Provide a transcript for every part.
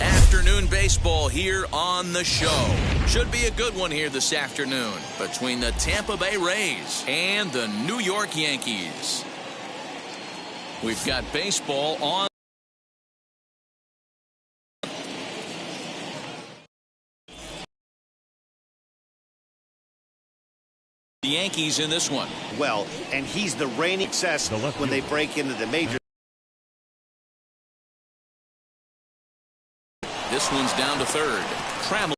Afternoon baseball here on the show. Should be a good one here this afternoon between the Tampa Bay Rays and the New York Yankees. We've got baseball on. The Yankees in this one. Well, and he's the reigning success when they break into the major. This one's down to third. Travel.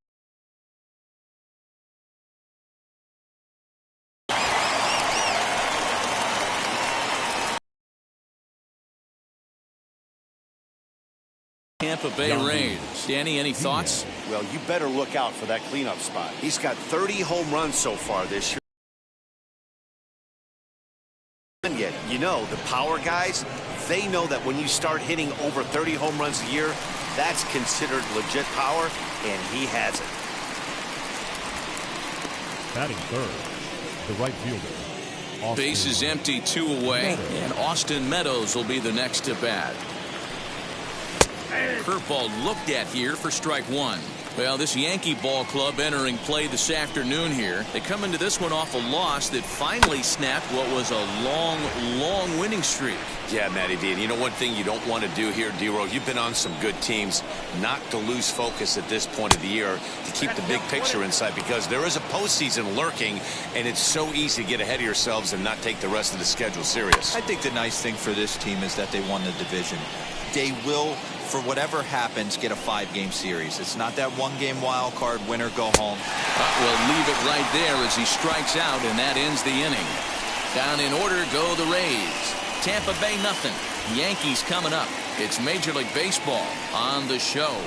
Tampa Bay Rays. Danny, any thoughts? Well, you better look out for that cleanup spot. He's got 30 home runs so far this year. And yet, you know, the power guys, they know that when you start hitting over 30 home runs a year, that's considered legit power, and he has it. Batting third, the right fielder. Base is empty, 2 away, and Austin Meadows will be the next to bat. Curveball looked at here for strike one. Well, this Yankee ball club entering play this afternoon here. They come into this one off a loss that finally snapped what was a long winning streak. Yeah, Matty D. And you know one thing you don't want to do here, D-Row, you've been on some good teams, not to lose focus at this point of the year, to keep the big picture in sight, because there is a postseason lurking, and it's so easy to get ahead of yourselves and not take the rest of the schedule serious. I think the nice thing for this team is that they won the division. They will, for whatever happens, get a 5-game series. It's not that 1-game wild card, winner go home. We'll leave it right there as he strikes out, and that ends the inning. Down in order go the Rays. Tampa Bay nothing. Yankees coming up. It's Major League Baseball on the show.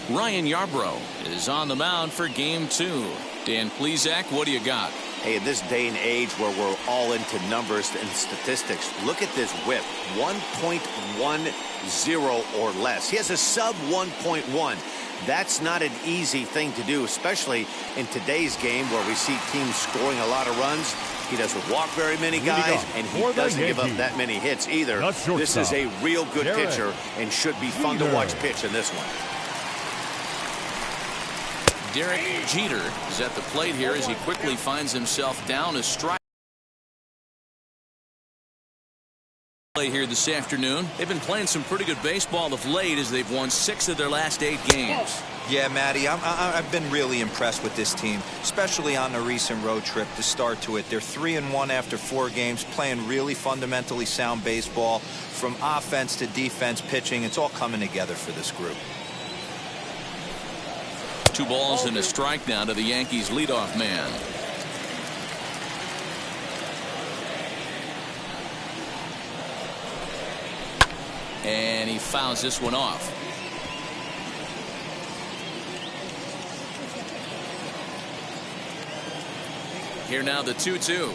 Ryan Yarbrough is on the mound for game 2. Dan Plesac, what do you got? Hey, in this day and age where we're all into numbers and statistics, look at this whip, 1.10 or less. He has a sub 1.1. That's not an easy thing to do, especially in today's game where we see teams scoring a lot of runs. He doesn't walk very many guys, and he doesn't give up that many hits either. This is a real good pitcher and should be fun to watch pitch in this one. Derek Jeter is at the plate here as he quickly finds himself down a strike. Play here this afternoon. They've been playing some pretty good baseball of late as they've won 6 of their last 8 games. Yeah, Matty, I've been really impressed with this team, especially on the recent road trip to start to it. They're 3-1 after 4 games, playing really fundamentally sound baseball from offense to defense, pitching. It's all coming together for this group. 2 balls and a strike now to the Yankees leadoff man. And he fouls this one off. Here now the 2-2.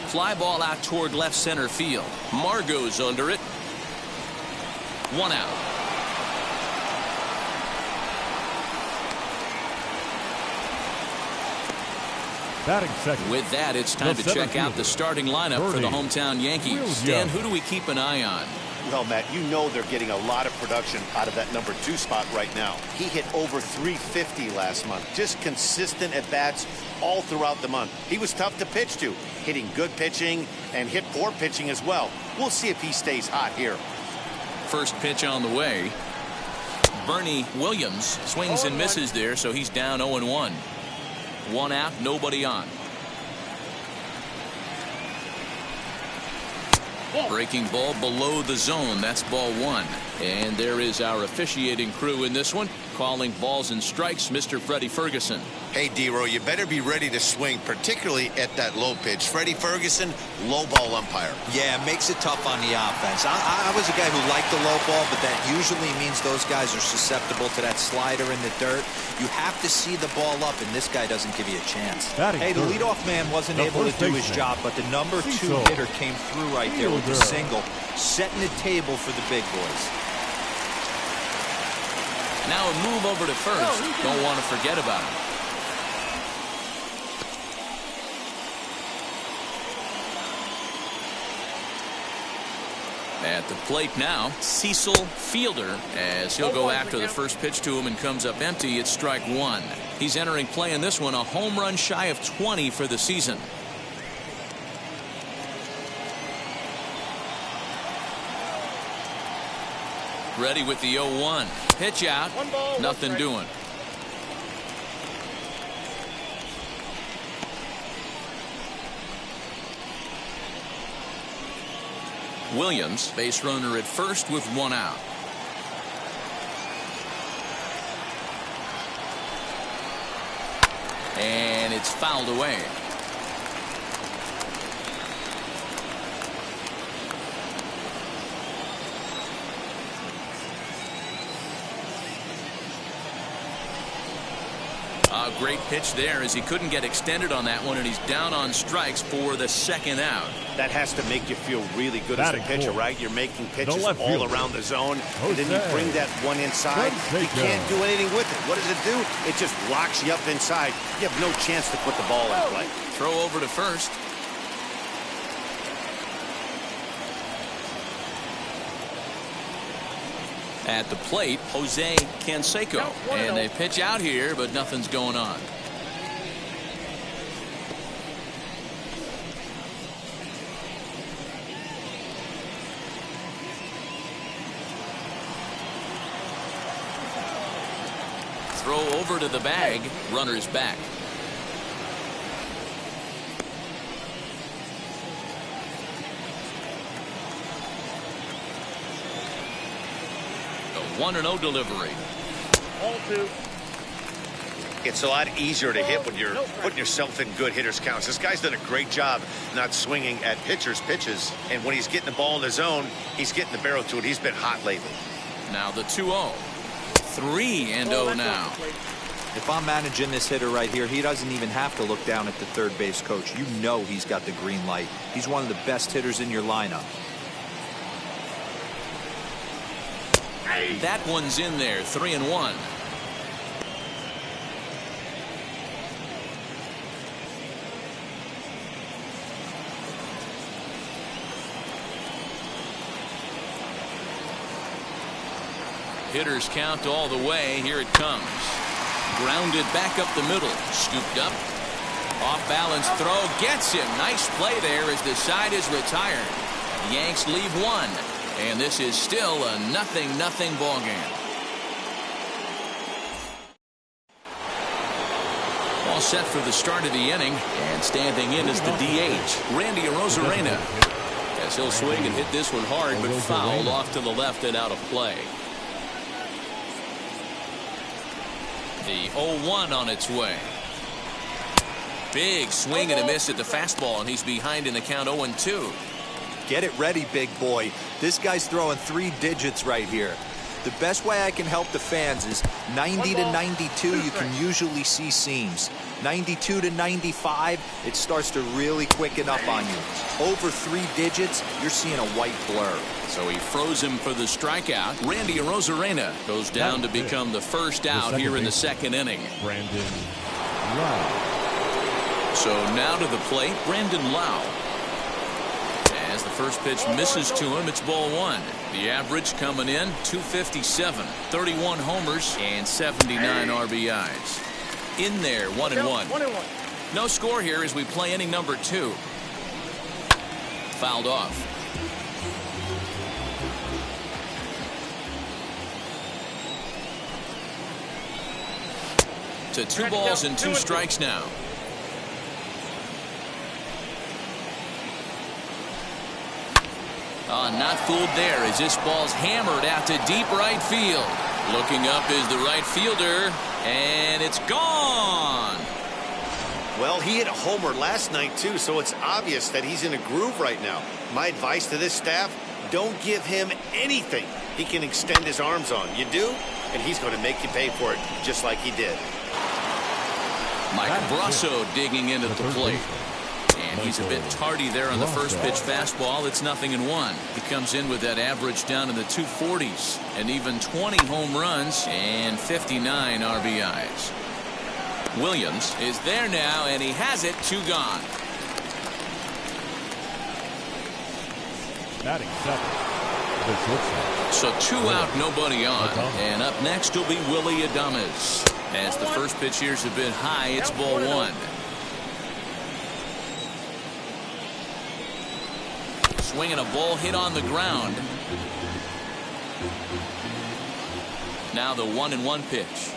Fly ball out toward left center field. Margot's under it. 1 out. Batting second. With that, it's time to check out the starting lineup for the hometown Yankees. Dan, who do we keep an eye on? Well, Matt, you know they're getting a lot of production out of that number 2 spot right now. He hit over 350 last month. Just consistent at-bats all throughout the month. He was tough to pitch to, hitting good pitching and hit poor pitching as well. We'll see if he stays hot here. First pitch on the way. Bernie Williams swings and misses there, so he's down 0-1. 1 out, nobody on. Breaking ball below the zone. That's ball 1. And there is our officiating crew in this one, calling balls and strikes, Mr. Freddie Ferguson. Hey, D-Row, you better be ready to swing, particularly at that low pitch. Freddie Ferguson, low ball umpire. Yeah, makes it tough on the offense. I was a guy who liked the low ball, but that usually means those guys are susceptible to that slider in the dirt. You have to see the ball up, and this guy doesn't give you a chance. Hey, the leadoff man wasn't able to do his job, but the number 2 hitter came through right there with a single, setting the table for the big boys. Now a move over to first. Don't want to forget about him. At the plate now, Cecil Fielder, as he'll go after the first pitch to him and comes up empty. It's strike 1. He's entering play in this one, a home run shy of 20 for the season. Ready with the 0-1. Pitch out. Nothing doing. Williams, base runner at first with 1 out. And it's fouled away. A great pitch there as he couldn't get extended on that one, and he's down on strikes for the 2nd out. That has to make you feel really good as a pitcher, right? You're making pitches all around the zone, and then you bring that one inside. You can't do anything with it. What does it do? It just locks you up inside. You have no chance to put the ball in play. Throw over to first. At the plate, Jose Canseco. And they pitch out here, but nothing's going on. Throw over to the bag. Runner's back. The 1-0 delivery. It's a lot easier to hit when you're putting yourself in good hitters counts. This guy's done a great job not swinging at pitchers' pitches, and when he's getting the ball in the zone, he's getting the barrel to it. He's been hot lately. Now the 2-0. 3-0 now. If I'm managing this hitter right here, he doesn't even have to look down at the third base coach. You know he's got the green light. He's one of the best hitters in your lineup. That one's in there. 3-1. Hitters count all the way. Here it comes. Grounded back up the middle. Scooped up. Off balance throw. Gets him. Nice play there as the side is retired. The Yanks leave 1. And this is still a 0-0 ball game. All set for the start of the inning. And standing in is the DH, Randy Arozarena. As he'll swing and hit this one hard, but fouled off to the left and out of play. The 0-1 on its way. Big swing and a miss at the fastball, and he's behind in the count 0-2. Get it ready, big boy. This guy's throwing 3 digits right here. The best way I can help the fans is 90 to 92, you can usually see seams. 92 to 95, it starts to really quicken up on you. Over 3 digits, you're seeing a white blur. So he froze him for the strikeout. Randy Arozarena goes down to become the first out here in the 2nd inning. Brandon Lau. So now to the plate, Brandon Lau. As the first pitch misses to him, it's ball one. The average coming in 257, 31 homers, and 79 RBIs. In there, 1-1. No score here as we play inning number 2. Fouled off. To 2 balls and 2 strikes now. Not fooled there as this ball's hammered out to deep right field. Looking up is the right fielder, and it's gone. Well, he hit a homer last night, too, so it's obvious that he's in a groove right now. My advice to this staff, don't give him anything he can extend his arms on. You do, and he's going to make you pay for it, just like he did. Mike Brasso digging into the plate. And he's a bit tardy there on the first pitch fastball. It's 0-1. He comes in with that average down in the 240s. And even 20 home runs and 59 RBIs. Williams is there now, and he has it. 2 gone. Batting 7. So 2 out, nobody on. And up next will be Willie Adames. As the first pitch here's a bit high, it's ball 1. Swinging a ball hit on the ground. Now the 1-1 pitch.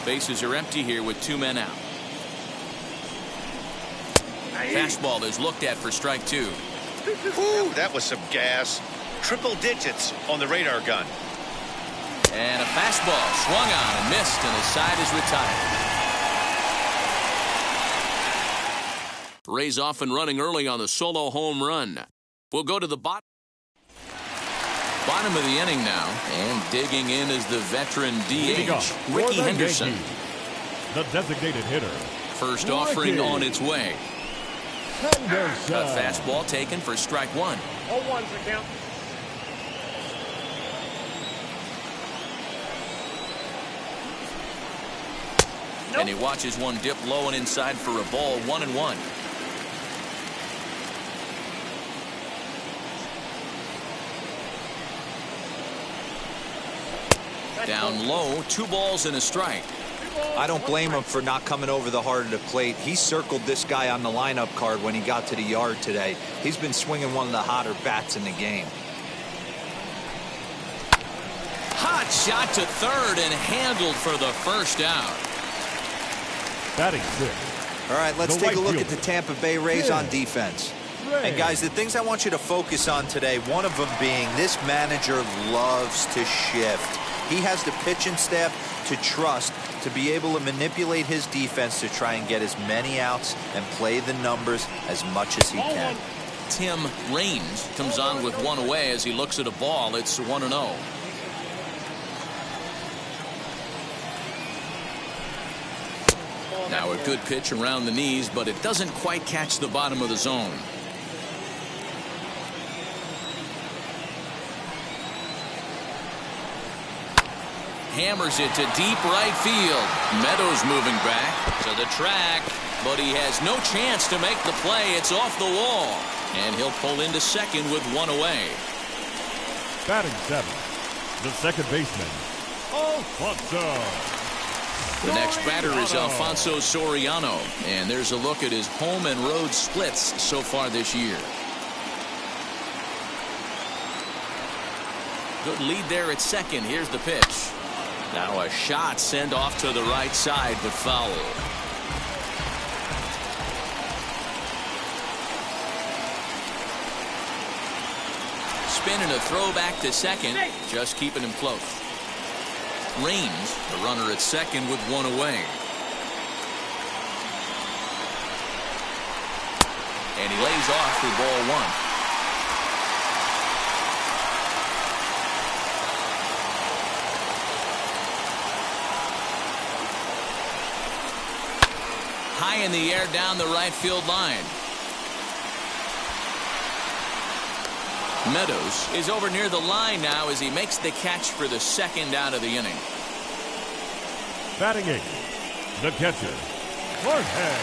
Bases are empty here with 2 men out. Fastball is looked at for strike 2. Ooh, that was some gas. Triple digits on the radar gun. And a fastball swung on and missed, and his side is retired. Rays off and running early on the solo home run. We'll go to the bottom of the inning now, and digging in is the veteran DH, Ricky Henderson. Yankees, the designated hitter. First offering on its way. Henderson. A fastball taken for strike 1. 0-1's the count. And he watches one dip low and inside for a ball. 1-1. Down low, 2 balls and a strike. I don't blame him for not coming over the heart of the plate. He circled this guy on the lineup card when he got to the yard today. He's been swinging one of the hotter bats in the game. Hot shot to third and handled for the first out. Batting 6. All right, let's take a look at the Tampa Bay Rays on defense. Ray. And guys, the things I want you to focus on today, one of them being this manager loves to shift. He has the pitching staff to trust to be able to manipulate his defense to try and get as many outs and play the numbers as much as he can. Tim Raines comes on with 1 away as he looks at a ball. It's 1-0. Now a good pitch around the knees, but it doesn't quite catch the bottom of the zone. Hammers it to deep right field. Meadows moving back to the track, but he has no chance to make the play. It's off the wall, and he'll pull into second with 1 away. Batting 7. The second baseman, Alfonso. The next batter is Alfonso Soriano, and there's a look at his home and road splits so far this year. Good lead there at second. Here's the pitch. Now a shot sent off to the right side, but foul. Spin and a throw back to second, just keeping him close. Raines, the runner at second with 1 away. And he lays off for ball 1. High in the air down the right field line. Meadows is over near the line now as he makes the catch for the second out of the inning. Batting 8. The catcher, Jorge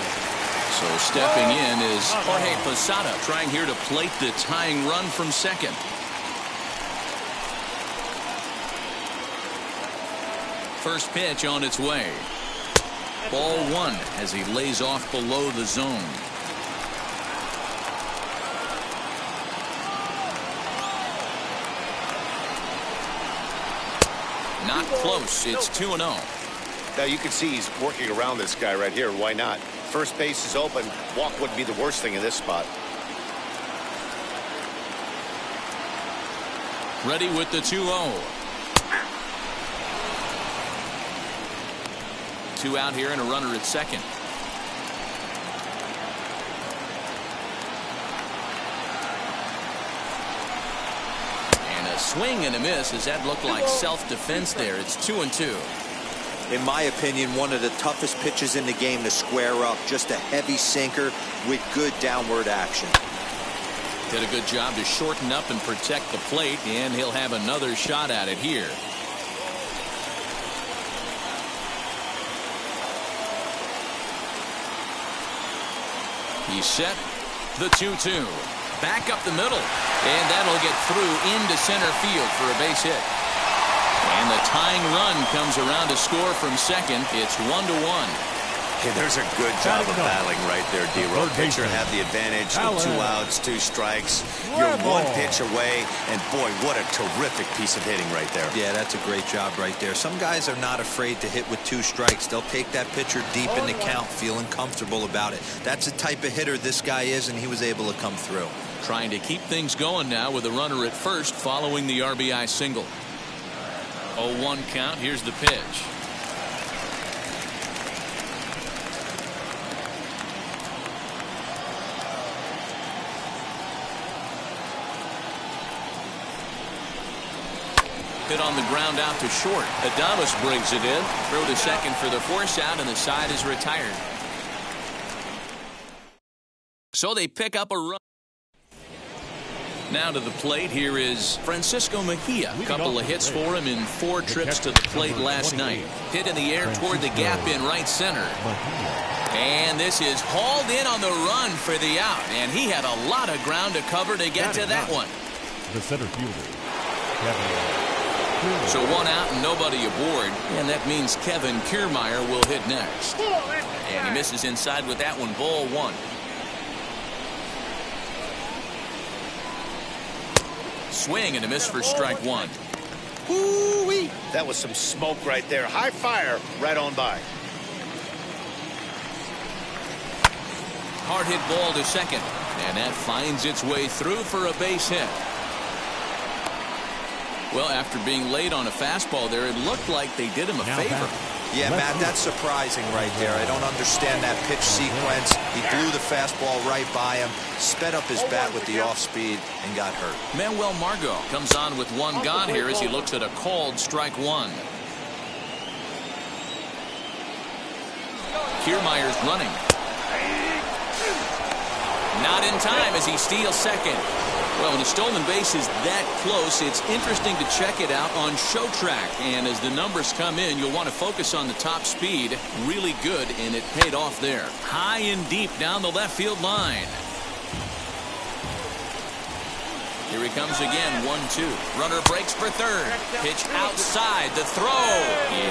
So stepping in is Jorge Posada, trying here to plate the tying run from second. First pitch on its way. Ball one as he lays off below the zone. Not close. It's 2-0. Now you can see he's working around this guy right here. Why not? First base is open. Walk wouldn't be the worst thing in this spot. Ready with the 2-0. 2 out here and a runner at second. And a swing and a miss as that looked like self-defense there. It's 2-2. In my opinion, one of the toughest pitches in the game to square up. Just a heavy sinker with good downward action. Did a good job to shorten up and protect the plate, and he'll have another shot at it here. He's set. The 2-2. Back up the middle. And that'll get through into center field for a base hit. And the tying run comes around to score from second. It's 1-1. Okay, there's a good job of battling right there, D-Roll. Pitcher had the advantage. 2 outs, 2 strikes. You're 1 pitch away, and boy, what a terrific piece of hitting right there. Yeah, that's a great job right there. Some guys are not afraid to hit with 2 strikes. They'll take that pitcher deep in the count, feeling comfortable about it. That's the type of hitter this guy is, and he was able to come through. Trying to keep things going now with a runner at first following the RBI single. 0-1 count. Here's the pitch. Hit on the ground out to short. Adames brings it in. Throw to second for the force out, and the side is retired. So they pick up a run. Now to the plate. Here is Francisco Mejia. A couple of hits for him in 4 trips to the plate last night. Hit in the air toward the gap in right center. And this is hauled in on the run for the out. And he had a lot of ground to cover to get to that one. The center fielder, Kevin. So 1 out and nobody aboard. And that means Kevin Kiermaier will hit next. And he misses inside with that one. Ball 1. Swing and a miss for strike 1. Woo-wee. That was some smoke right there. High fire right on by. Hard hit ball to second. And that finds its way through for a base hit. Well, after being late on a fastball there, it looked like they did him a favor. Yeah, Matt, that's surprising right there. I don't understand that pitch sequence. He blew the fastball right by him, sped up his bat with the off speed, and got hurt. Manuel Margot comes on with 1 gone here as he looks at a called strike 1. Kiermaier's running. Not in time as he steals second. Well, when a stolen base is that close, it's interesting to check it out on Show Track. And as the numbers come in, you'll want to focus on the top speed. Really good, and it paid off there. High and deep down the left field line. Here he comes again, 1-2. Runner breaks for third. Pitch outside. The throw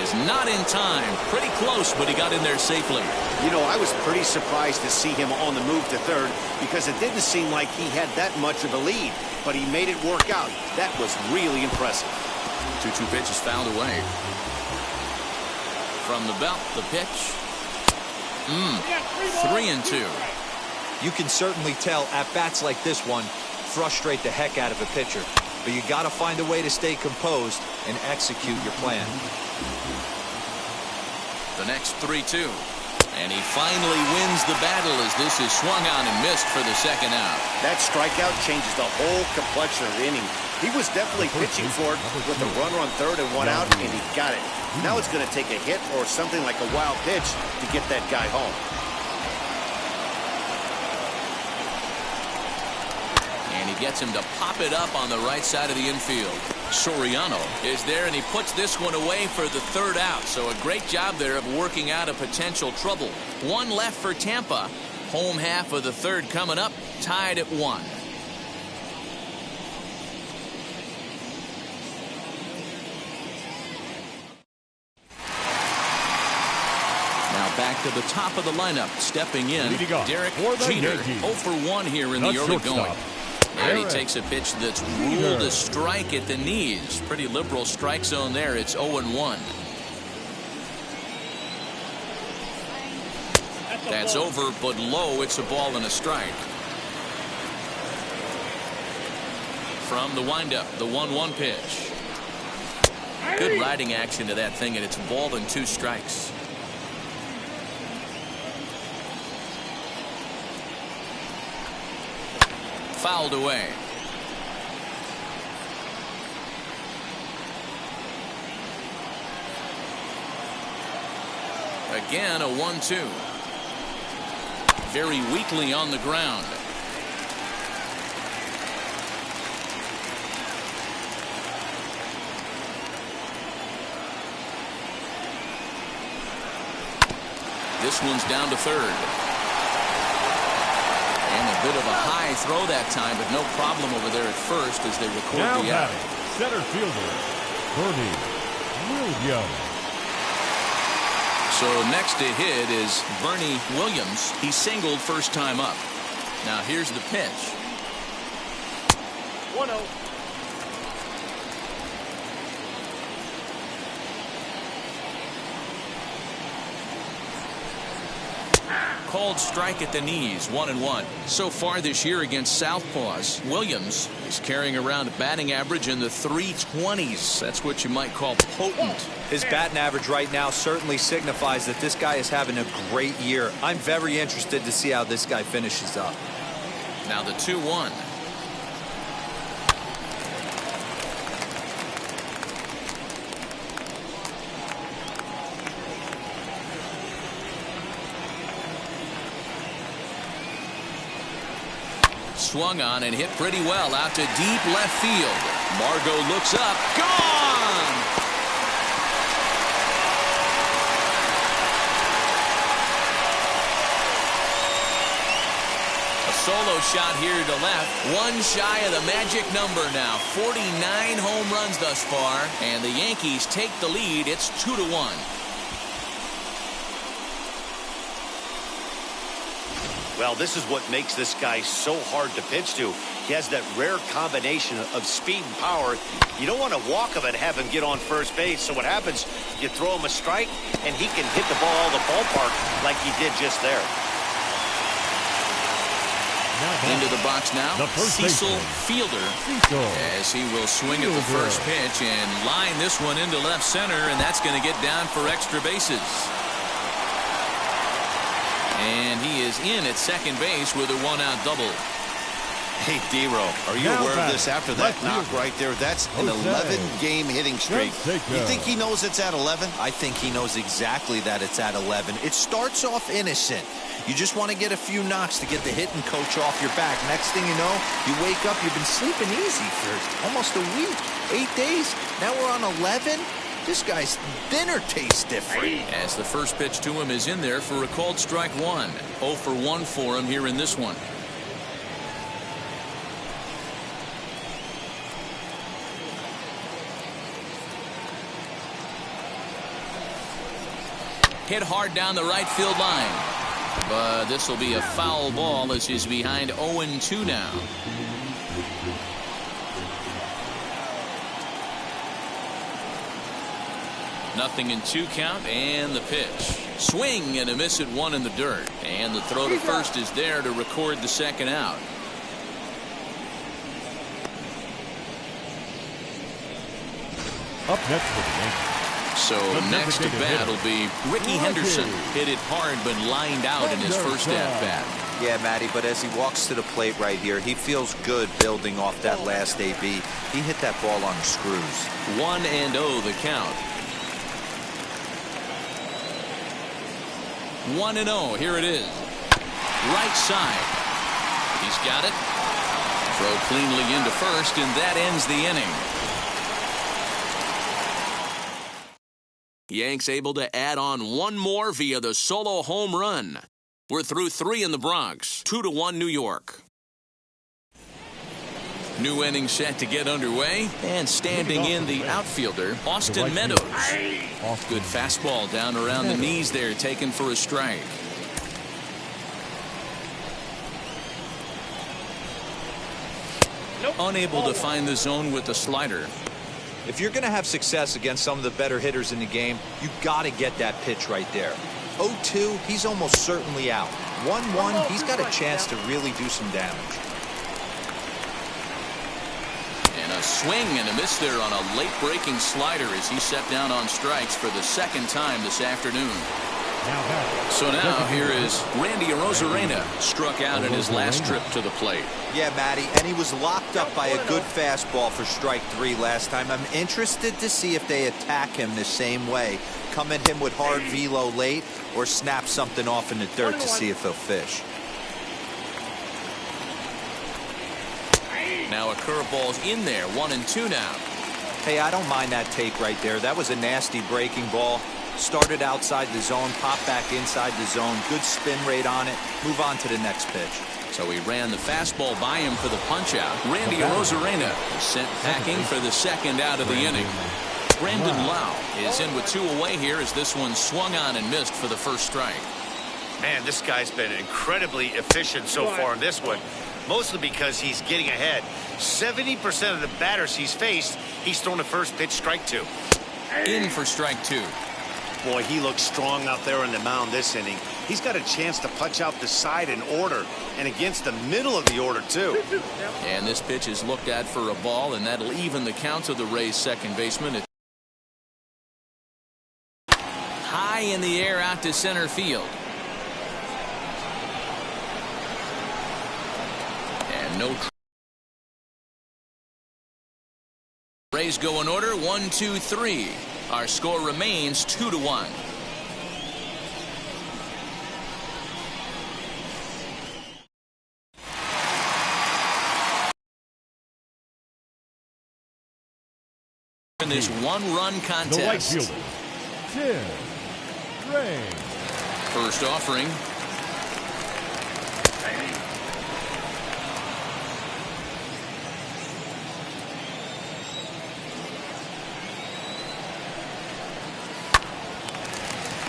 is not in time. Pretty close, but he got in there safely. You know, I was pretty surprised to see him on the move to third because it didn't seem like he had that much of a lead, but he made it work out. That was really impressive. 2-2 pitch is fouled away. From the belt, the pitch. 3-2. You can certainly tell at bats like this one frustrate the heck out of a pitcher, but you got to find a way to stay composed and execute your plan. The next 3-2. And he finally wins the battle as this is swung on and missed for the second out. That strikeout changes the whole complexion of the inning. He was definitely pitching for it with a runner on third and 1 out, and he got it. Now it's going to take a hit or something like a wild pitch to get that guy home. And he gets him to pop it up on the right side of the infield. Soriano is there, and he puts this one away for the 3rd out. So a great job there of working out a potential trouble. 1 left for Tampa. Home half of the third coming up, tied at 1. Now back to the top of the lineup, stepping in, Derek Jeter, 0 for 1 here in the early going. And he takes a pitch that's ruled a strike at the knees. Pretty liberal strike zone there. It's 0-1. That's over, but low. It's a ball and a strike. From the windup, the 1-1 pitch. Good riding action to that thing, and it's a ball and 2 strikes. Fouled away. Again, a 1-2. Very weakly on the ground. This one's down to third. And a bit of a high throw that time, but no problem over there at first as they record now the out. Center fielder, Bernie Williams. So next to hit is Bernie Williams. He singled first time up. Now here's the pitch. 1-0. Called strike at the knees, 1-1. So far this year against Southpaws, Williams is carrying around a batting average in the 320s. That's what you might call potent. His batting average right now certainly signifies that this guy is having a great year. I'm very interested to see how this guy finishes up. Now the 2-1. Swung on and hit pretty well out to deep left field. Margot looks up. Gone! A solo shot here to left. One shy of the magic number now. 49 home runs thus far. And the Yankees take the lead. It's 2-1. Well, this is what makes this guy so hard to pitch to. He has that rare combination of speed and power. You don't want to walk him and have him get on first base. So what happens, you throw him a strike, and he can hit the ball out of the ballpark like he did just there. Into the box now, Cecil Fielder, as he will swing at the first pitch and line this one into left center, and that's going to get down for extra bases. And he is in at second base with a 1-out double. Hey, D-Row, are you aware of this after that knock right there? That's an 11-game hitting streak. You think he knows it's at 11? I think he knows exactly that it's at 11. It starts off innocent. You just want to get a few knocks to get the hitting coach off your back. Next thing you know, you wake up, you've been sleeping easy for almost a week, 8 days. Now we're on 11. This guy's dinner tastes different. As the first pitch to him is in there for a called strike 1. 0 for 1 for him here in this one. Hit hard down the right field line. But this will be a foul ball as he's behind 0-2 now. Nothing in 2 count, and the pitch. Swing and a miss at 1 in the dirt. And the throw to first is there to record the second out. Up next for the Yankees. So next to bat will be Ricky Henderson. Hit it hard but lined out in his first at-bat. Yeah, Matty, but as he walks to the plate right here, he feels good building off that last AB. He hit that ball on the screws. 1-0 the count. 1-0. Here it is. Right side. He's got it. Throw cleanly into first, and that ends the inning. Yanks able to add on one more via the solo home run. We're through 3 in the Bronx. 2-1 New York. New inning set to get underway. And standing in the outfielder, Austin Meadows. Good fastball down around the knees there, taken for a strike. Unable to find the zone with the slider. If you're going to have success against some of the better hitters in the game, you got to get that pitch right there. 0-2, he's almost certainly out. 1-1, he's got a chance to really do some damage. And a swing and a miss there on a late breaking slider as he set down on strikes for the second time this afternoon. So now here is Randy Arozarena, struck out in his last trip to the plate. Yeah, Matty, and he was locked up by a good fastball for strike 3 last time. I'm interested to see if they attack him the same way. Come at him with hard velo late or snap something off in the dirt to see if he'll fish. Now a curveball's in there, 1-2 now. Hey, I don't mind that take right there. That was a nasty breaking ball. Started outside the zone, popped back inside the zone. Good spin rate on it. Move on to the next pitch. So he ran the fastball by him for the punch-out. Randy Arozarena is sent packing for the second out of the inning. Brandon Lau is in with 2 away here as this one swung on and missed for the first strike. Man, this guy's been incredibly efficient so far in this one, mostly because he's getting ahead. 70% of the batters he's faced, he's thrown the first pitch, strike 2. In for strike 2. Boy, he looks strong out there on the mound this inning. He's got a chance to punch out the side in order and against the middle of the order, too. And this pitch is looked at for a ball, and that'll even the count of the Rays' second baseman. High in the air out to center field. And no. Rays go in order, 1, 2, 3. Our score remains 2-1. In this one-run contest. The right fielder, Tim Ray. First offering.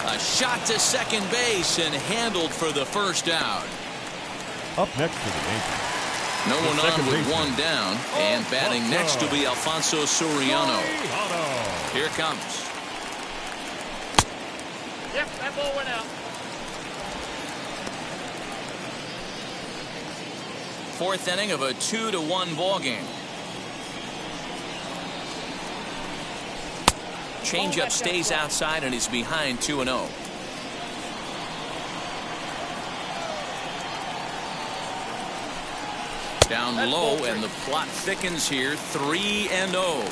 A shot to second base and handled for the first out. Up next to the Yankees. No one on with baseman. 1 down. And batting next will be Alfonso Soriano. Here it comes. Yep, that ball went out. 4th inning of a 2-1 ball game. Changeup stays outside and is behind 2-0. Down low and the plot thickens here. 3-0.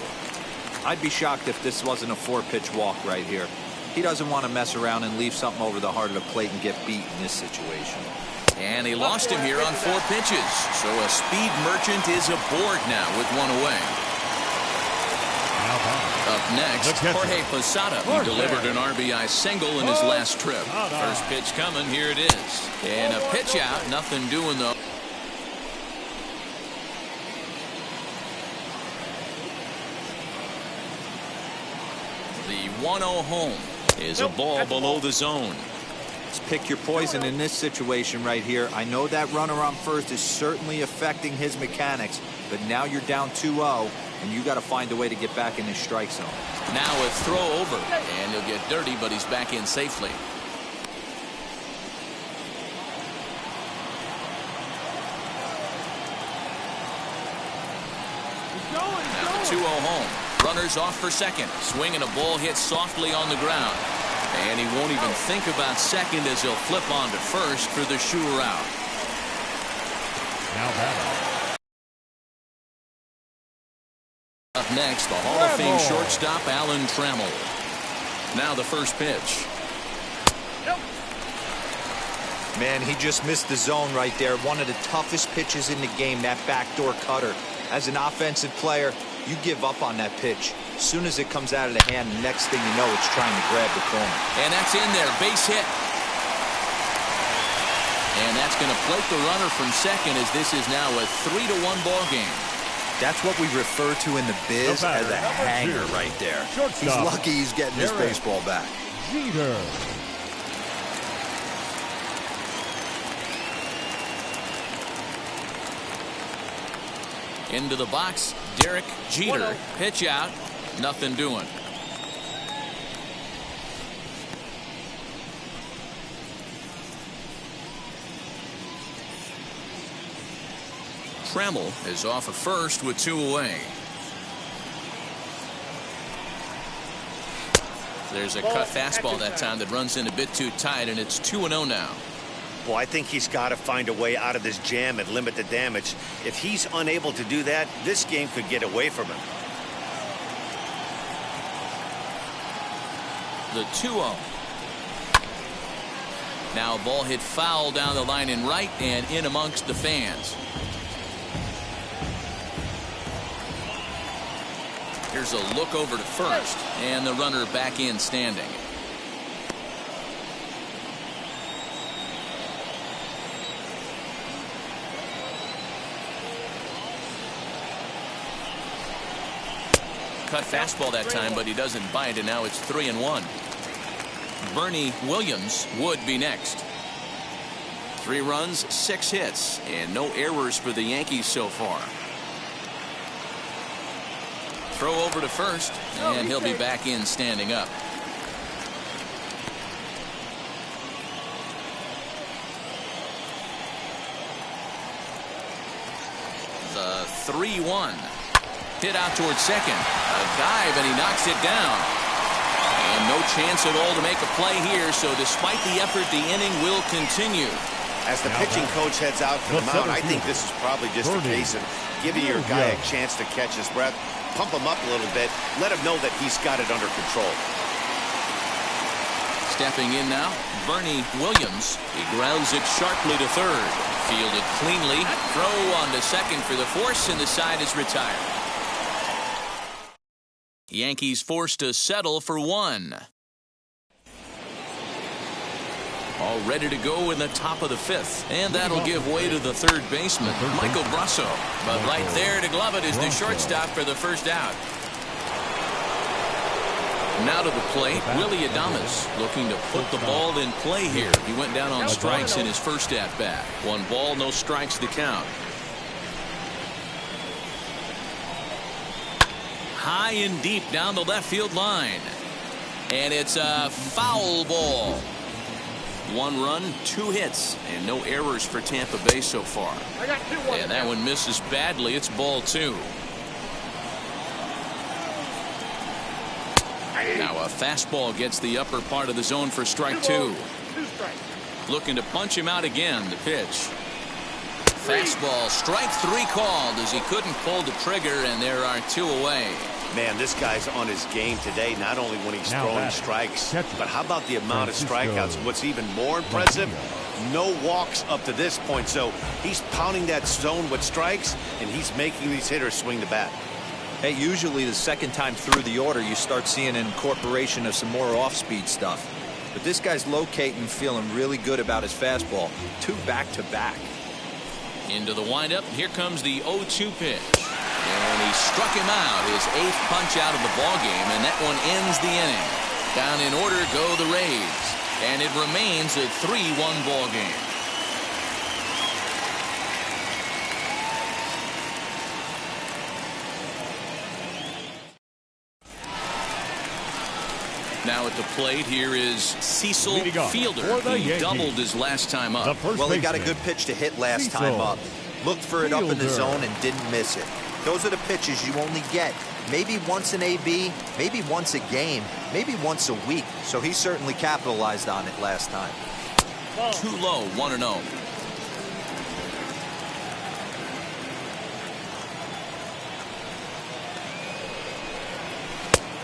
I'd be shocked if this wasn't a 4-pitch walk right here. He doesn't want to mess around and leave something over the heart of the plate and get beat in this situation. And he lost him here on 4 pitches. So a speed merchant is aboard now with 1 away. Up next, Jorge Posada, who delivered an RBI single in his last trip. First pitch coming, here it is. And a pitch out, nothing doing though. The 1-0 home is a ball below the zone. Let's pick your poison in this situation right here. I know that runner on first is certainly affecting his mechanics, but now you're down 2-0. And you got to find a way to get back in his strike zone. Now a throw over, and he'll get dirty, but he's back in safely. Now the 2-0 home. Runners off for second. Swing and a ball hit softly on the ground. And he won't even think about second as he'll flip on to first for the sure out. Now batting. Up next, the Hall of Fame shortstop, Alan Trammell. Now the first pitch. Man, he just missed the zone right there. One of the toughest pitches in the game, that backdoor cutter. As an offensive player, you give up on that pitch. As soon as it comes out of the hand, the next thing you know, it's trying to grab the corner. And that's in there, base hit. And that's going to plate the runner from second as this is now a 3-1 ball game. That's what we refer to in the biz as a hanger right there. He's lucky he's getting his baseball back. Jeter. Into the box, Derek Jeter. Pitch out, nothing doing. Trammell is off at first with 2 away. There's a cut fastball that time that runs in a bit too tight, and it's 2-0 now. Well, I think he's got to find a way out of this jam and limit the damage. If he's unable to do that, this game could get away from him. The 2-0. Now a ball hit foul down the line in right and in amongst the fans. Here's a look over to first, and the runner back in standing. Cut fastball that time, but he doesn't bite, and now it's 3-1. Bernie Williams would be next. 3 runs, 6 hits, and no errors for the Yankees so far. Throw over to first, and he'll be back in standing up. The 3-1. Hit out towards second. A dive, and he knocks it down. And no chance at all to make a play here, so despite the effort, the inning will continue. As the pitching coach heads out to the mound, I think this is probably just a case of giving your guy a chance to catch his breath, pump him up a little bit, let him know that he's got it under control. Stepping in now, Bernie Williams. He grounds it sharply to third. Fielded cleanly. Throw on to second for the force, and the side is retired. Yankees forced to settle for 1. All ready to go in the top of the 5th, and that'll give way to the third baseman, Michael Brasso. But right there to glove it is the shortstop for the first out. Now to the plate, Willie Adames looking to put the ball in play here. He went down on strikes in his first at-bat. 1 ball, no strikes to count. High and deep down the left field line. And it's a foul ball. 1 run, 2 hits, and no errors for Tampa Bay so far. And that one misses badly. It's ball 2. Now a fastball gets the upper part of the zone for strike 2. Looking to punch him out again. The pitch. Fastball, strike 3 called as he couldn't pull the trigger, and there are 2 away. Man, this guy's on his game today, not only when he's throwing strikes, but how about the amount of strikeouts? What's even more impressive, no walks up to this point. So he's pounding that zone with strikes, and he's making these hitters swing the bat. Hey, usually the second time through the order, you start seeing an incorporation of some more off-speed stuff. But this guy's locating, feeling really good about his fastball. 2 back-to-back. Into the windup. Here comes the 0-2 pitch. And he struck him out, his 8th punch out of the ball game, and that one ends the inning. Down in order go the Rays, and it remains a 3-1 ball game. Now at the plate, here is Cecil Fielder. He doubled his last time up. Well, he got a good pitch to hit last time up. Looked for it up in the zone and didn't miss it. Those are the pitches you only get maybe once an AB, maybe once a game, maybe once a week. So he certainly capitalized on it last time. Too low, 1-0.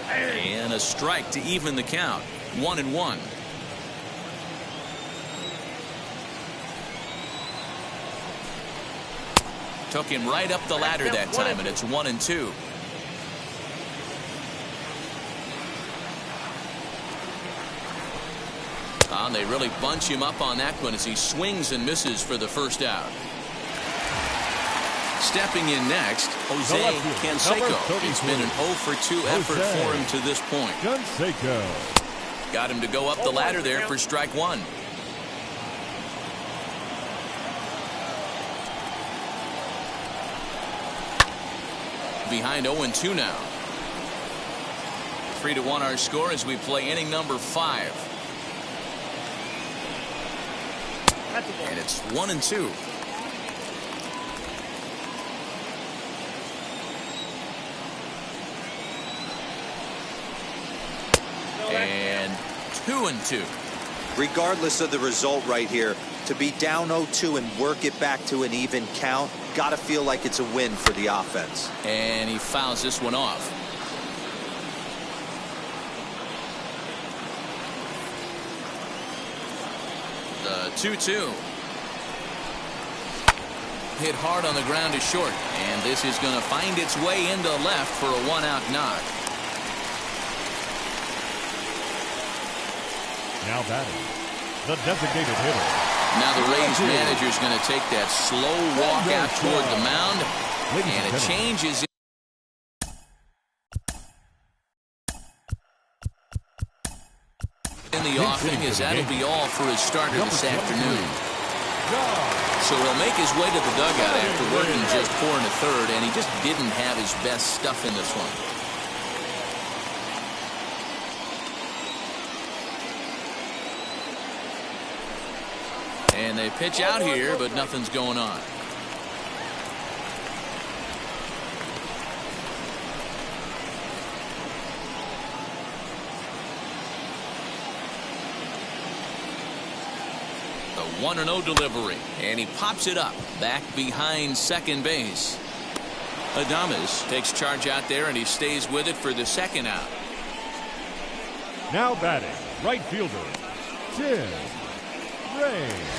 And a strike to even the count. 1-1. Took him right up the ladder that time, and it's 1-2. On and they really bunch him up on that one as he swings and misses for the first out. Stepping in next, Jose Canseco. It's been an 0 for 2 effort for him to this point. Canseco. Got him to go up the ladder there for strike one. Behind 0-2 now. 3-1 our score as we play inning number 5. And it's 1-2. And 2-2. Regardless of the result right here, to be down 0-2 and work it back to an even count, gotta feel like it's a win for the offense. And he fouls this one off. The 2-2. Hit hard on the ground to short, and this is going to find its way into left for a 1-out knock. Now batting, the designated hitter. Now the Rays manager is going to take that slow walk out toward the mound, and it changes. In the offing, as that'll be all for his starter this afternoon. So he'll make his way to the dugout after working just 4 1/3, and he just didn't have his best stuff in this one. And they pitch out here, but nothing's going on. The 1-0 delivery, and he pops it up back behind second base. Adames takes charge out there, and he stays with it for the second out. Now batting, right fielder, Tim Raines.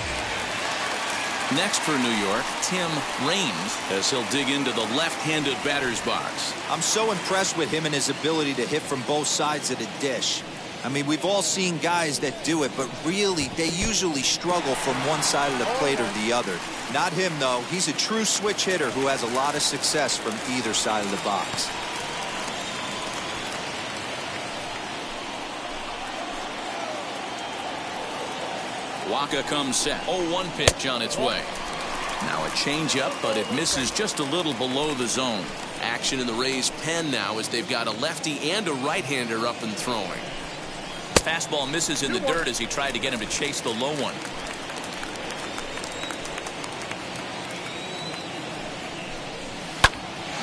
Next for New York, Tim Raines, as he'll dig into the left-handed batter's box. I'm so impressed with him and his ability to hit from both sides of the dish. I mean, we've all seen guys that do it, but really, they usually struggle from one side of the plate or the other. Not him, though. He's a true switch hitter who has a lot of success from either side of the box. Waka comes set. 0-1 pitch on its way. Now a changeup, but it misses just a little below the zone. Action in the Rays' pen now as they've got a lefty and a right-hander up and throwing. Fastball misses in the dirt as he tried to get him to chase the low one.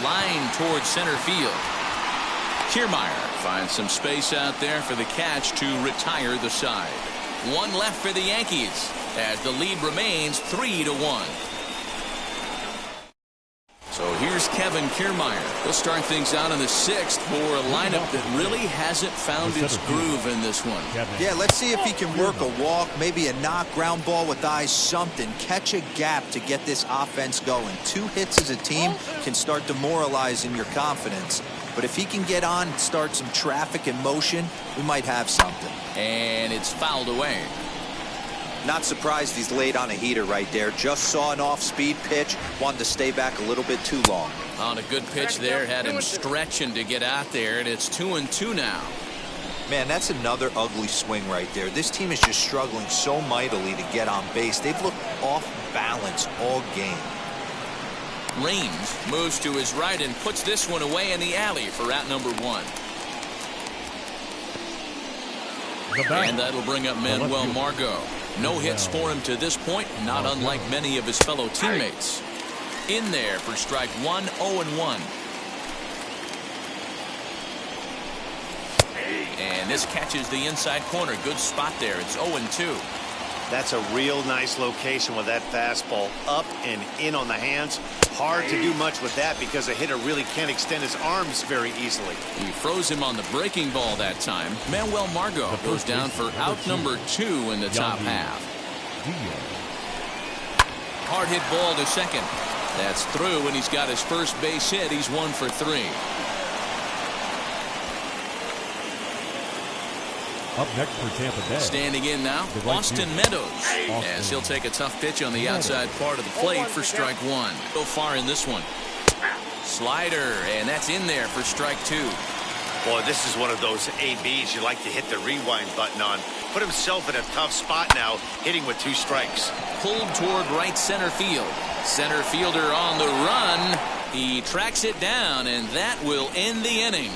Line towards center field. Kiermaier finds some space out there for the catch to retire the side. One left for the Yankees as the lead remains 3-1. So here's Kevin Kiermaier. He'll start things out in the 6th for a lineup that really hasn't found its groove in this one. Yeah, let's see if he can work a walk, maybe a knock, ground ball with eyes, something. Catch a gap to get this offense going. 2 hits as a team can start demoralizing your confidence. But if he can get on and start some traffic in motion, we might have something. And it's fouled away. Not surprised he's laid on a heater right there. Just saw an off-speed pitch. Wanted to stay back a little bit too long. On a good pitch there. Had him stretching to get out there. And it's 2-2 now. Man, that's another ugly swing right there. This team is just struggling so mightily to get on base. They've looked off balance all game. Raines moves to his right and puts this one away in the alley for out number 1. And that'll bring up Manuel Margot. No hits for him to this point, not unlike many of his fellow teammates. In there for strike 1, 0-1. And this catches the inside corner. Good spot there. It's 0-2. That's a real nice location with that fastball up and in on the hands. Hard to do much with that because a hitter really can't extend his arms very easily. He froze him on the breaking ball that time. Manuel Margot goes down for out number 2 in the top half. Hard hit ball to second. That's through, and he's got his first base hit. He's 1 for 3. Up next for Tampa Bay. Standing in now, Austin Meadows, as he'll take a tough pitch on the outside part of the plate for strike one. So far in this one. Slider, and that's in there for strike two. Boy, this is one of those ABs you like to hit the rewind button on. Put himself in a tough spot now, hitting with 2 strikes. Pulled toward right center field. Center fielder on the run. He tracks it down, and that will end the inning.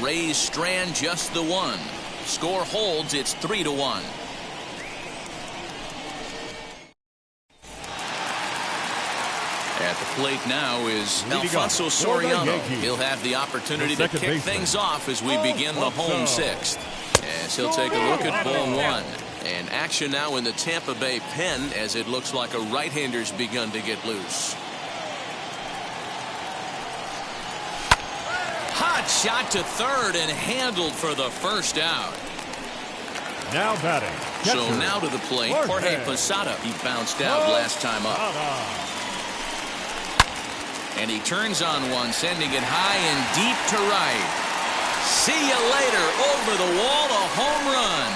Rays strand just the one. Score holds. It's 3-1. At the plate now is Alfonso Soriano. He'll have the opportunity to kick things off as we begin the home sixth. As he'll take a look at ball one. And action now in the Tampa Bay pen as it looks like a right-hander's begun to get loose. Hot shot to third and handled for the first out. Now batting. So now to the plate, Jorge Posada. He bounced out last time up. And he turns on one, sending it high and deep to right. See you later. Over the wall, a home run.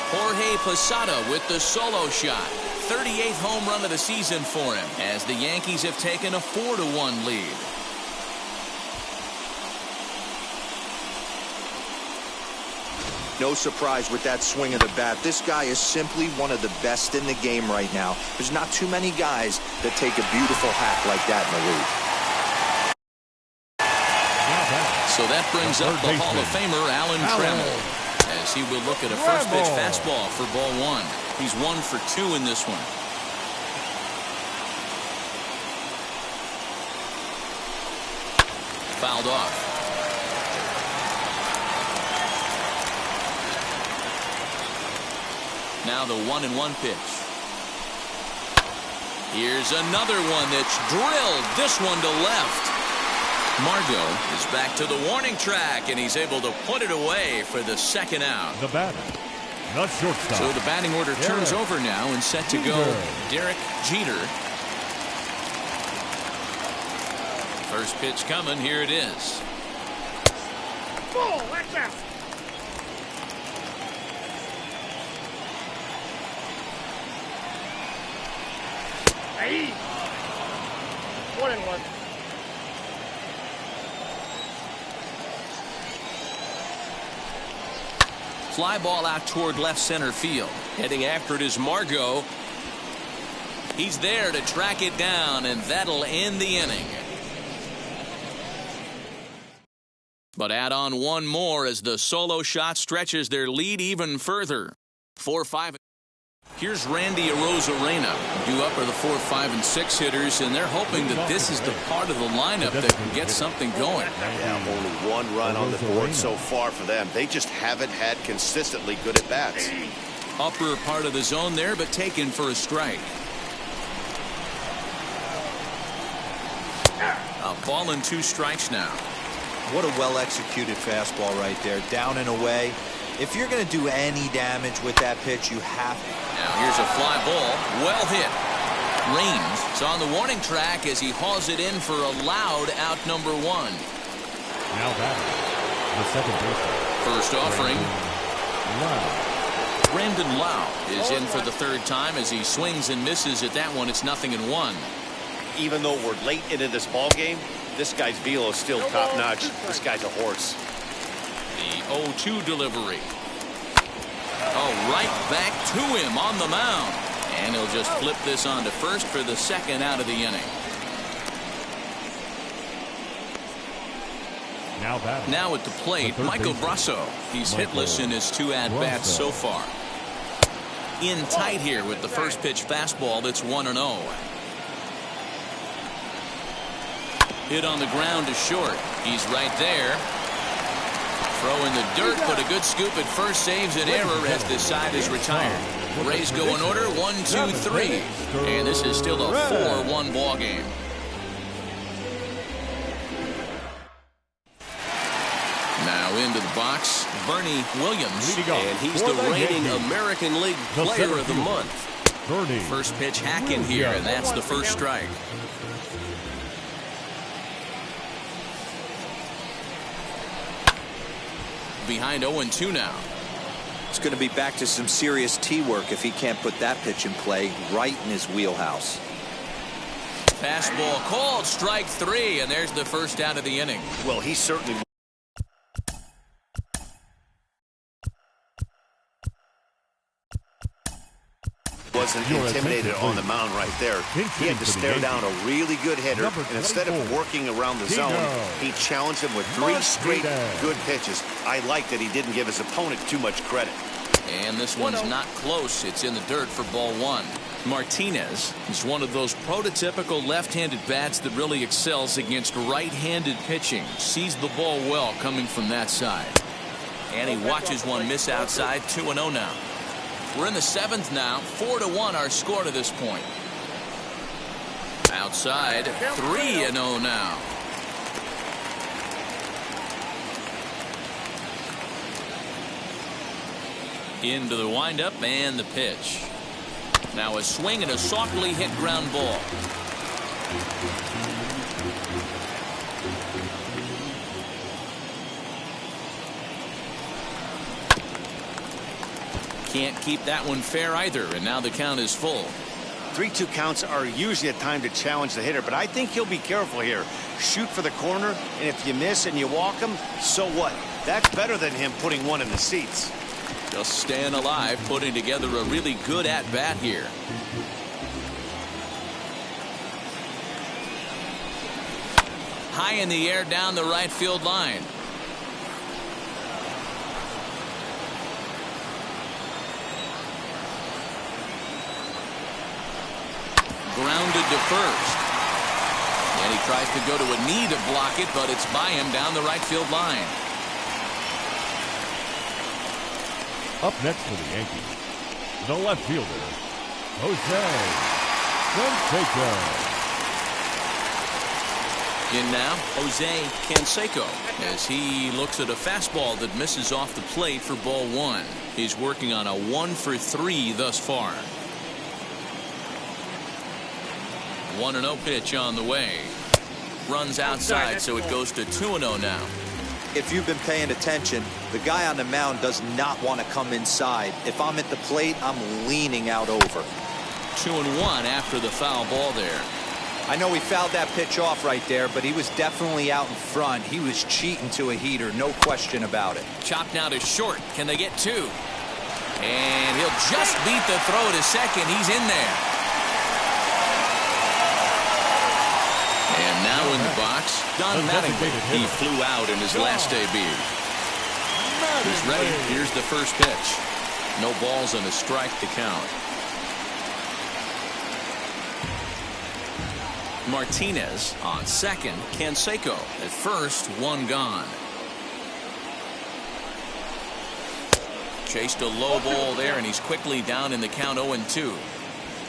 Jorge Posada with the solo shot. 38th home run of the season for him as the Yankees have taken a 4-1 lead. No surprise with that swing of the bat. This guy is simply one of the best in the game right now. There's not too many guys that take a beautiful hack like that in the league. So that brings up the Hall of Famer Alan Trammell, as he will look at a first pitch fastball for ball one. He's 1 for 2 in this one. Fouled off. Now the 1-1 pitch. Here's another one that's drilled. This one to left. Margot is back to the warning track, and he's able to put it away for the second out. The batter, the shortstop. So the batting order turns over now and set to go Derek Jeter. First pitch coming. Here it is. Ball, watch out. Hey. 1-1. Fly ball out toward left center field. Heading after it is Margot. He's there to track it down, and that'll end the inning. But add on one more as the solo shot stretches their lead even further. 4-5. Here's Randy Arozarena. Due up are the 4, 5, and 6 hitters, and they're hoping that this is the part of the lineup that can get something going. Yeah, only 1 run on the board so far for them. They just haven't had consistently good at bats. Upper part of the zone there, but taken for a strike. A ball and 2 strikes now. What a well-executed fastball right there. Down and away. If you're going to do any damage with that pitch, you have to. Now here's a fly ball. Well hit. Raines is on the warning track as he hauls it in for a loud out number 1. Now batting, the second baseman. First offering. Brandon Lau is in for the 3rd time as he swings and misses at that one. It's 0-1. Even though we're late into this ball game, this guy's velo is still top notch. This guy's a horse. The 0-2 delivery. Oh, right back to him on the mound. And he'll just flip this on to first for the second out of the inning. Now at the plate, Michael Brasso. He's hitless in his 2 at-bats so far. In tight here with the first pitch fastball that's 1-0. Hit on the ground to short. He's right there. Throw in the dirt, but a good scoop at first saves an error as this side is retired. Rays go in order 1, 2, 3. And this is still a 4-1 ball game. Now into the box, Bernie Williams. And he's the reigning American League Player of the Month. First pitch hack in here, and that's the first strike. behind 0-2 now. It's going to be back to some serious tee work if he can't put that pitch in play right in his wheelhouse. Fastball called, strike 3, and there's the first out of the inning. Well, he certainly wasn't intimidated on the mound right there. He had to stare down a really good hitter, and instead of working around the zone, he challenged him with 3 straight good pitches. I like that he didn't give his opponent too much credit. And this one's not close. It's in the dirt for ball 1. Martinez is one of those prototypical left-handed bats that really excels against right-handed pitching. Sees the ball well coming from that side. And he watches one miss outside. 2-0 now. We're in the 7th now. 4-1 our score to this point. Outside. 3-0 now. Into the windup and the pitch. Now a swing and a softly hit ground ball. Can't keep that one fair either, and now the count is full. 3-2 counts are usually a time to challenge the hitter, but I think he'll be careful here. Shoot for the corner, and if you miss and you walk him, so what? That's better than him putting one in the seats. Just staying alive, putting together a really good at-bat here. High in the air down the right field line. Grounded to first. And he tries to go to a knee to block it, but it's by him down the right field line. Up next for the Yankees, the left fielder, Jose Canseco. In now, Jose Canseco, as he looks at a fastball that misses off the plate for ball 1. He's working on a 1-for-3 thus far. 1-0 pitch on the way. Runs outside, so it goes to 2-0 now. If you've been paying attention, the guy on the mound does not want to come inside. If I'm at the plate, I'm leaning out over. 2-1 after the foul ball there. I know he fouled that pitch off right there, but he was definitely out in front. He was cheating to a heater, no question about it. Chopped now to short. Can they get 2? And he'll just beat the throw to second. He's in there. And now in the box, Don Mattingly. He flew out in his last debut. He's ready. Here's the first pitch. No balls and a strike to count. Martinez on second. Canseco at first. 1 gone. Chased a low ball there, and he's quickly down in the count. 0-2.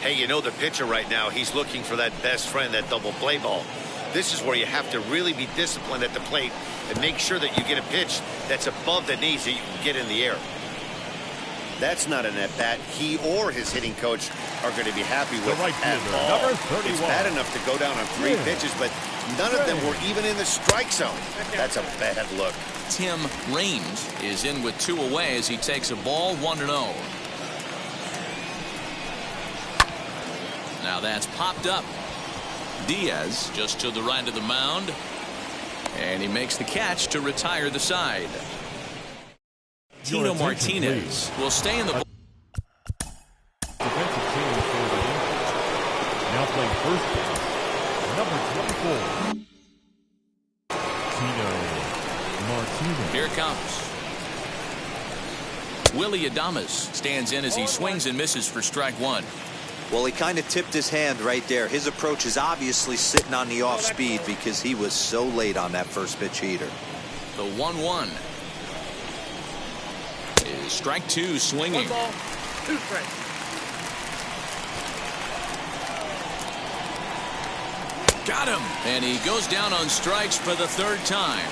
Hey, you know the pitcher right now, he's looking for that best friend, that double play ball. This is where you have to really be disciplined at the plate and make sure that you get a pitch that's above the knees that you can get in the air. That's not an at-bat he or his hitting coach are going to be happy with at all. Number 31. It's bad enough to go down on 3 pitches, but none of them were even in the strike zone. That's a bad look. Tim Raines is in with 2 away as he takes a ball. 1-0. Now that's popped up. Diaz just to the right of the mound, and he makes the catch to retire the side. Tino Martinez will stay in the defensive team for the Yankees. Now playing first base, number 24, Tino Martinez. Here comes Willie Adames. Stands in as he swings and misses for strike 1. Well, he kind of tipped his hand right there. His approach is obviously sitting on the off speed because he was so late on that first pitch heater. The 1-1 is strike 2, swinging. 1 ball, 2 strikes. Got him, and he goes down on strikes for the 3rd time.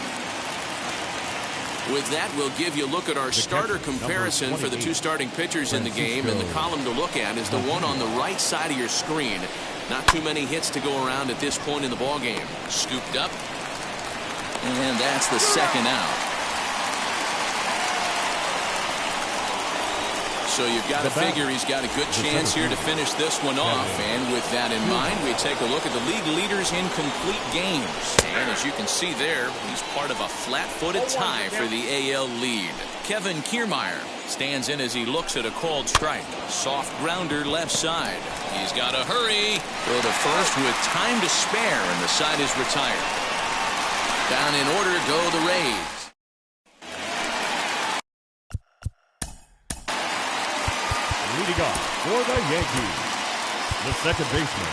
With that, we'll give you a look at our starter comparison for the 2 starting pitchers in the game, and the column to look at is the one on the right side of your screen. Not too many hits to go around at this point in the ball game. Scooped up, and that's the 2nd out. so you've got to figure he's got a good chance here to finish this one off. And with that in mind, we take a look at the league leaders in complete games. And as you can see there, he's part of a flat-footed tie for the AL lead. Kevin Kiermaier stands in as he looks at a called strike. Soft grounder left side. He's got to hurry. Go to first with time to spare, and the side is retired. Down in order go the Rays. Leading off for the Yankees, the second baseman,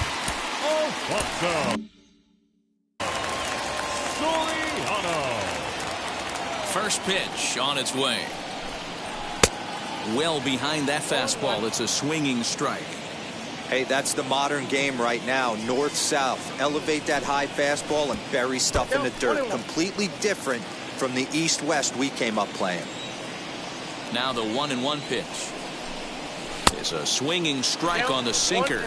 Alfonso Soriano. First pitch on its way. Well behind that fastball. It's a swinging strike. Hey, that's the modern game right now. North-south. Elevate that high fastball and bury stuff in the dirt. Completely different from the east-west we came up playing. Now the 1-1 pitch. It's a swinging strike on the sinker.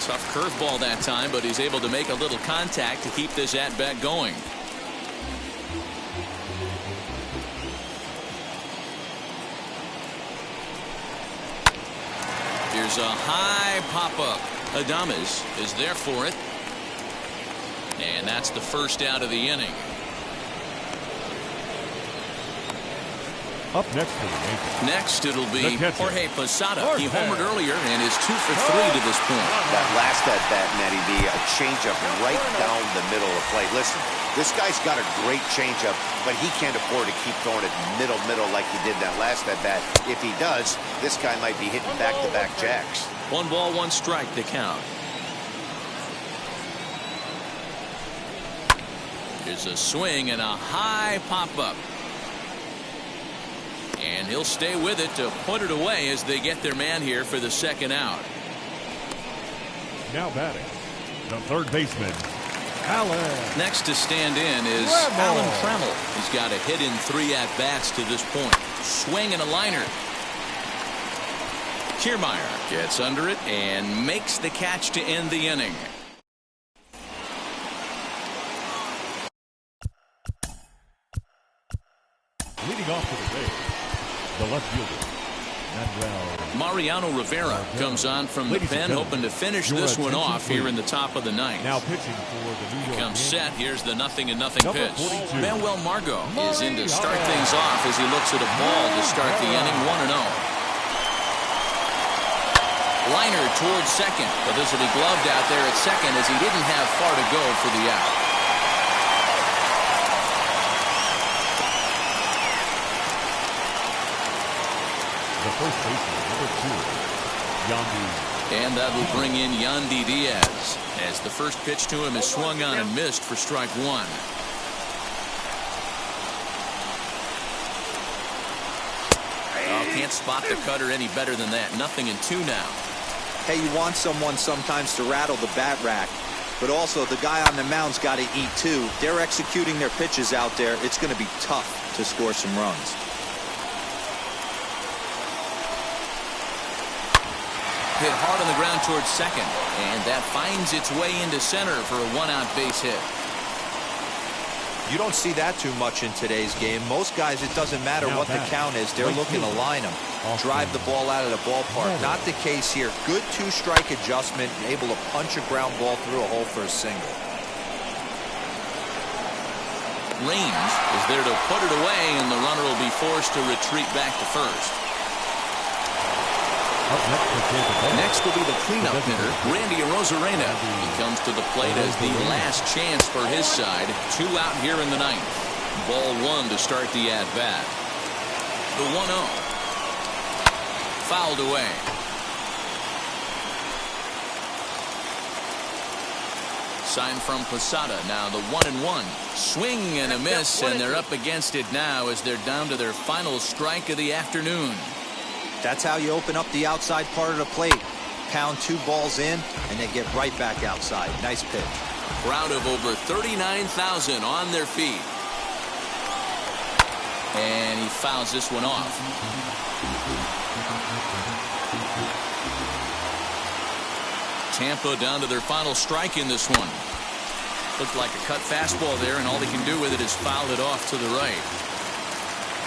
Tough curveball that time, but he's able to make a little contact to keep this at-bat going. Here's a high pop-up. Adames is there for it. And that's the first out of the inning. Up next for the Yankees. Next, it'll be Jorge Posada. He homered earlier and is 2 for 3 to this point. That last at-bat, Nettie B, a changeup right down the middle of the plate. Listen, this guy's got a great changeup, but he can't afford to keep throwing it middle like he did that last at-bat. If he does, this guy might be hitting back-to-back jacks. 1 ball, 1 strike to count. Here's a swing and a high pop-up. And he'll stay with it to put it away as they get their man here for the second out. Now batting, the third baseman, Alan. Next to stand in is Alan Trammell. He's got a hit in 3 at-bats to this point. Swing and a liner. Kiermaier gets under it and makes the catch to end the inning. Leading off for the Rays, the left fielder, Mariano Rivera comes on from the pen, hoping to finish this one off here in the top of the ninth. Now pitching for the New York Comes set. Here's the 0-0 pitch. 42. Manuel Margot is in to start things off as he looks at a ball to start the inning. 1-0. Liner towards second, but this will be gloved out there at second as he didn't have far to go for the out. The first baseman, number 2, Yandy. And that will bring in Yandy Diaz as the first pitch to him is swung on and missed for strike 1. Oh, can't spot the cutter any better than that. 0-2 now. Hey, you want someone sometimes to rattle the bat rack, but also the guy on the mound's got to eat too. They're executing their pitches out there. It's going to be tough to score some runs. Hit hard on the ground towards second, and that finds its way into center for a 1-out base hit. You don't see that too much in today's game. Most guys, it doesn't matter what the count is. They're looking to line them, drive the ball out of the ballpark. Not the case here. Good 2-strike adjustment, able to punch a ground ball through a hole for a single. Raines is there to put it away, and the runner will be forced to retreat back to first. Next will be the cleanup hitter, Randy Arozarena. He comes to the plate as the last chance for his side. 2 out here in the ninth. Ball 1 to start the at-bat. The 1-0. Fouled away. Sign from Posada. Now the 1-1. Swing and a miss, and they're up against it now as they're down to their final strike of the afternoon. That's how you open up the outside part of the plate. Pound 2 balls in, and they get right back outside. Nice pitch. Crowd of over 39,000 on their feet. And he fouls this one off. Tampa down to their final strike in this one. Looked like a cut fastball there, and all they can do with it is foul it off to the right.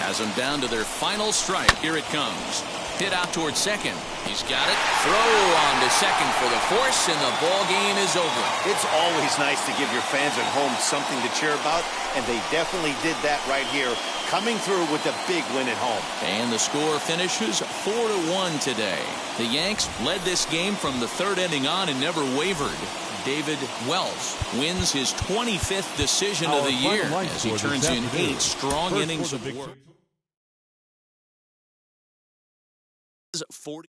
Has them down to their final strike. Here it comes. Hit out towards second. He's got it. Throw on to second for the force, and the ball game is over. It's always nice to give your fans at home something to cheer about, and they definitely did that right here, coming through with a big win at home. And the score finishes 4-1 today. The Yanks led this game from the third inning on and never wavered. David Wells wins his 25th decision of the year as he turns in 8 strong innings of work. 40